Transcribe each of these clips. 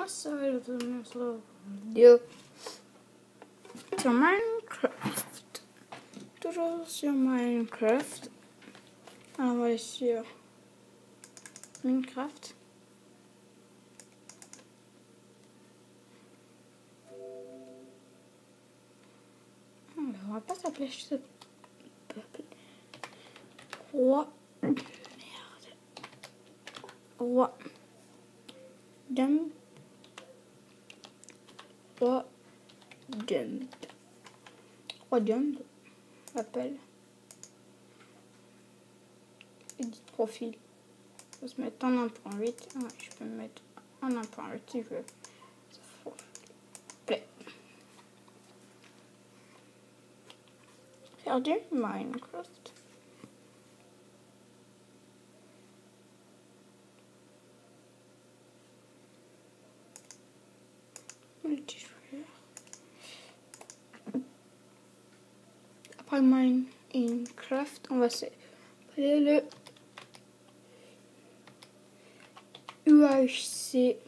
seul vidéo sur Minecraft. Toujours sur Minecraft. Alors, on va aller sur Minecraft. On va pas s'appeler ce peuple. Roi. Merde. Roi. Dump. Roi. Dump. Roi Dump. Appel. Edit profil. Je peux se mettre en 1.8. Ouais, je peux me mettre en 1.8 si je veux. Play. Faire du Minecraft. Multijoueur. Après Minecraft, on va s'appeler le UHC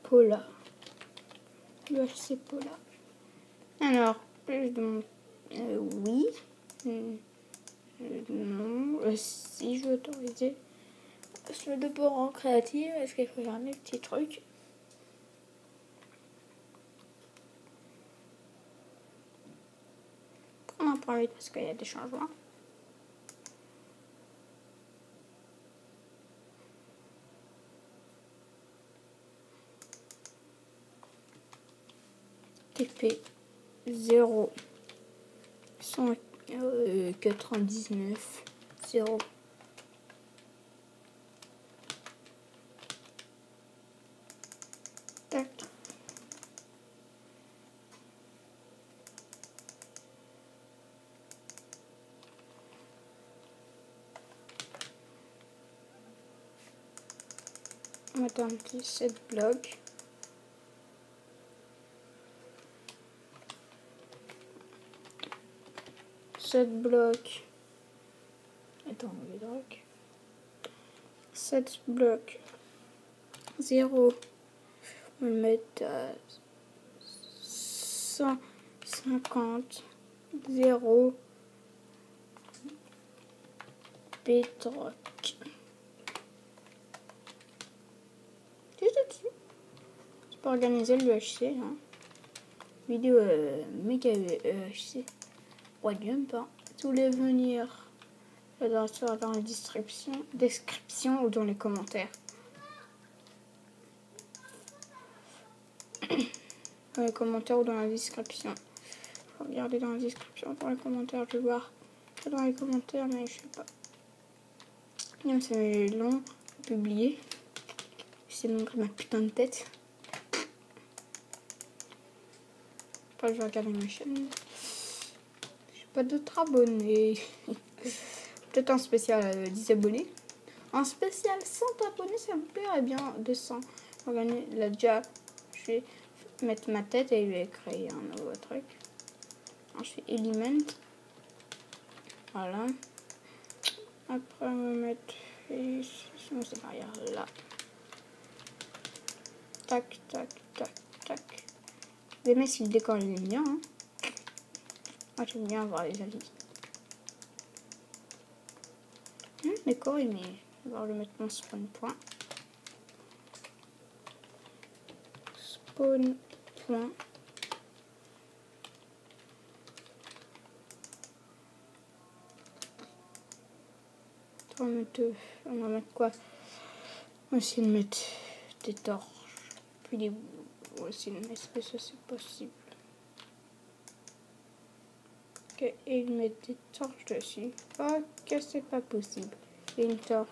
Pola. UHC Pola. Alors, plus de mon... oui. Non. Si je veux autoriser. Je de bord en créative. Est-ce qu'il faut faire des petits trucs? On en parle vite parce qu'il y a des changements. TP 0 199 0 tac. On va mettre un petit set bloc. Set bloc. Attends, on va bloc. Set bloc 0. On va mettre à 150 0 bedrock. Juste dessus. Je peux organiser le UHC. Hein. Vidéo méga UHC. Roi Dump. Hein. Tous les venir dans la description ou dans les commentaires. Dans les commentaires ou dans la description. Faut regarder dans la description. Dans les commentaires, je vais voir dans les commentaires, mais je sais pas. Même c'est long à publier. C'est montrer ma putain de tête. Après, je vais regarder ma chaîne. J'ai pas d'autres abonnés. Peut-être un spécial 10 abonnés. Un spécial 100 abonnés, ça me plairait bien. 200. On va gagner là déjà. Je vais mettre ma tête et je vais créer un nouveau truc. Alors, je fais Element. Voilà. Après, on va mettre sinon c'est derrière là. Tac, tac, tac, tac. Vous aimez si le décor est bien. Hein. Moi, j'aime bien voir les avis. Le décor, mais je vais le mettre mon spawn point. Spawn point. On va mettre quoi? On va essayer de mettre des torches. Puis des... On va essayer de mettre ça, c'est possible. Ok, et ils mettent des torches dessus. Ok, c'est pas possible. Et une torche.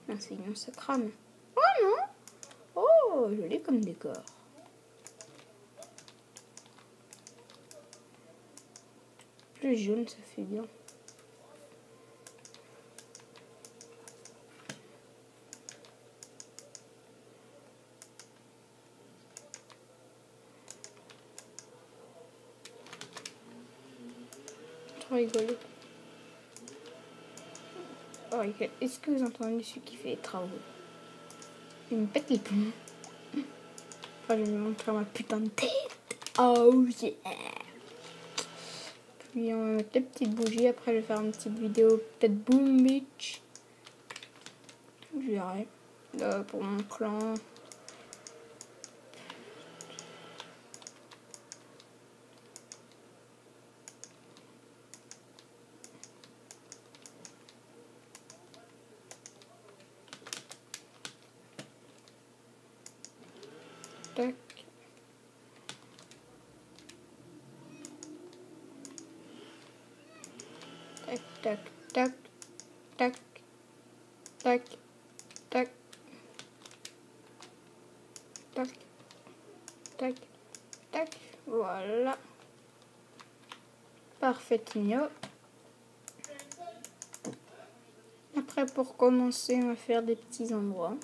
Non, sinon ça crame. Oh non! Oh, joli comme décor. Plus jaune, ça fait bien. Trop rigolo. Oh, est-ce que vous entendez celui qui fait les travaux? Il me pète les plombs. Enfin, je vais lui montrer ma putain de tête. Oh yeah. Puis on va mettre les petites bougies. Après, je vais faire une petite vidéo, peut-être Boom Beach. Je verrai. Là, pour mon clan. Tac. Tac, tac, tac, tac, tac, tac, tac, tac, tac, voilà. Parfaitement. Après, pour commencer, on va faire des petits endroits.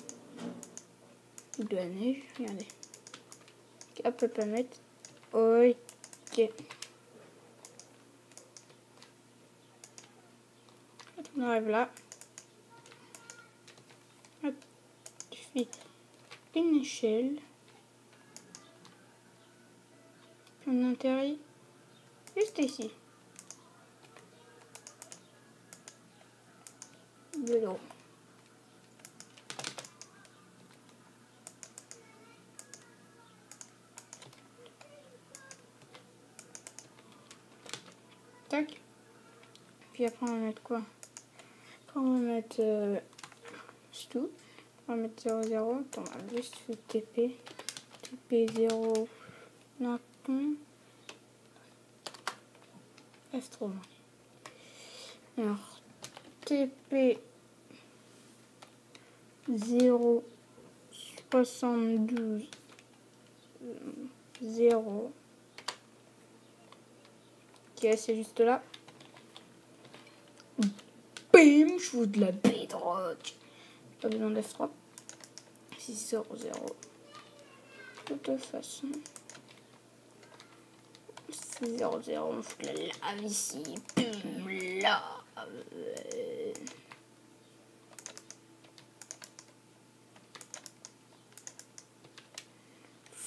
De la neige, regardez. Hop, on peut mettre. Ok. On arrive là. Hop, tu fais une échelle. Puis on atterrit juste ici. De l'eau. Tac. Puis après on va mettre quoi? Après on va mettre c'est tout. On va mettre 0, 0. Attends, on va juste faire TP. TP 0. Non. F3. Alors TP 0 72 0. Ok, c'est juste là. Bim, je vous de la bedrock. Pas besoin d'F3. 6 0 0. De toute façon. 6 0 0, on fout la lave ici. Bim, lave.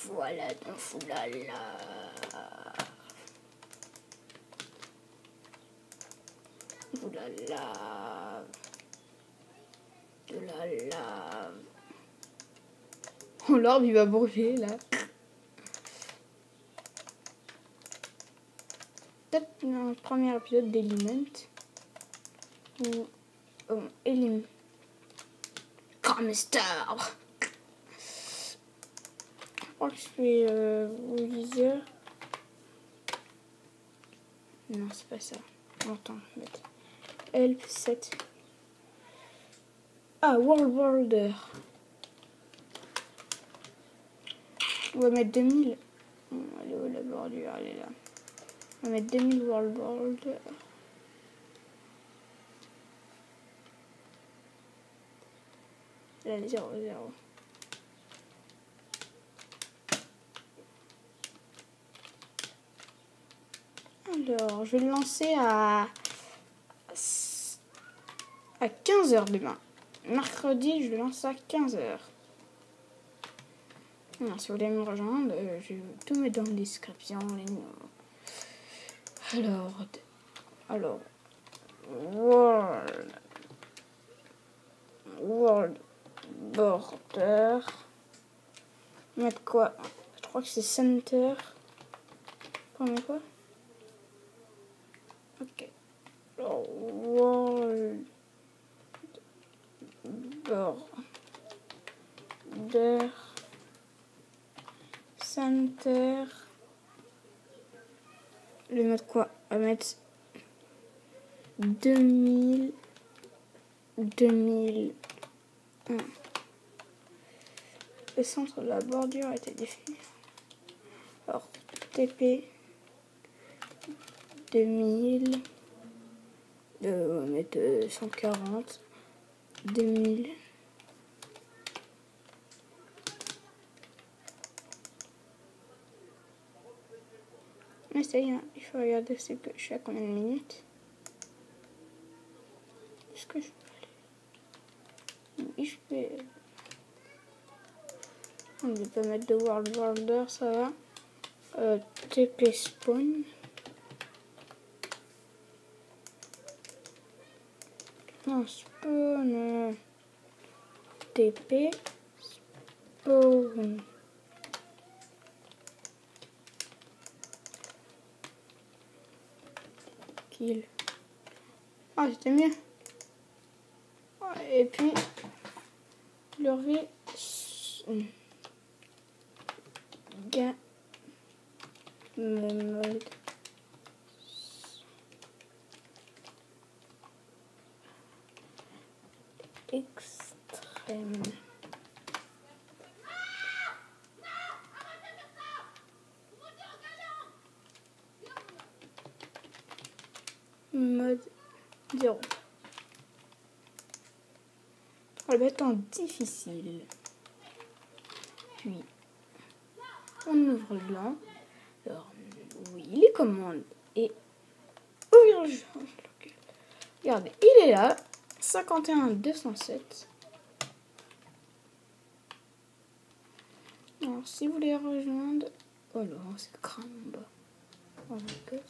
Voilà, on fout la lave. De la lave. De la lave. Oh, l'orbe il va brûler là. Peut-être un premier épisode d'Element. Ou Elim. Comme Star. Je crois que je fais Wizard. Non, c'est pas ça. Attends, je vais mettre Help 7. Ah, World. On va mettre 2000. Elle est où la bordure? Elle est là. On va mettre 2000 World. Là, 0, 0. Alors, je vais le lancer à 15h demain. Mercredi, je le lance à 15h. Alors, si vous voulez me rejoindre, je vais tout mettre dans la description. Alors, World Border. Mettre quoi? Je crois que c'est Center. On met quoi? Ok. Alors, World Border Center. Je vais mettre quoi? On va mettre 2001. Le centre de la bordure a été défini. Alors, TP 2000. On va mettre 140. 2000. Mais ça y est, il faut regarder ce que je suis à combien de minutes. Est-ce que je peux aller? Oui, je peux. On ne peut pas mettre de world, ça va. TP spawn. Non, spawn. TP spawn. Kill. Ah, c'était mieux. Et puis, lever game mode extrême. Mode 0. On va le mettre en difficile. Puis, on ouvre le blanc. Alors, oui, les commandes. Et ouvrir le jeu. Regardez, il est là. 51 207. Alors, si vous voulez rejoindre... Oh là, c'est crâne en bas. Oh my god.